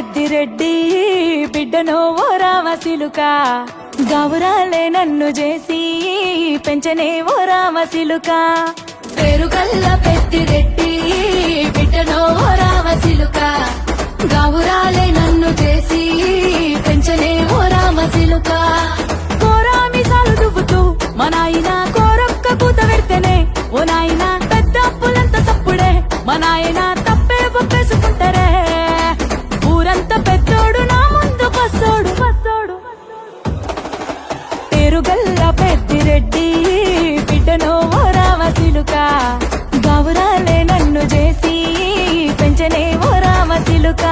పెద్దిరెడ్డి బిడ్డనో ఓ రామసిలుక గౌరాలే నన్ను చేసి పెంచనే ఓ రామసిలుక పేరుగల్ల పెద్దిరెడ్డి బిడ్డనో ఓ రామసిలుక గౌరాలే నన్ను చేసి పెంచనే ఓ రామసిలుక కోరామిసాలు దువ్వుతూ మా నాయన కోరొక్క కూత పెడితేనే ఓ నాయన పెద్ద అప్పులంత తప్పుడే మా నాయన తప్పే ఒప్పేసుకుంటారే ఊరంతా పెద్దోడు నా ముందు పసోడు పేరుగల్ల పెద్దిరెడ్డి బిడ్డనో ఓ రామసిలుక గౌరాలే నన్ను చేసి పెంచనే ఓ రామసిలుక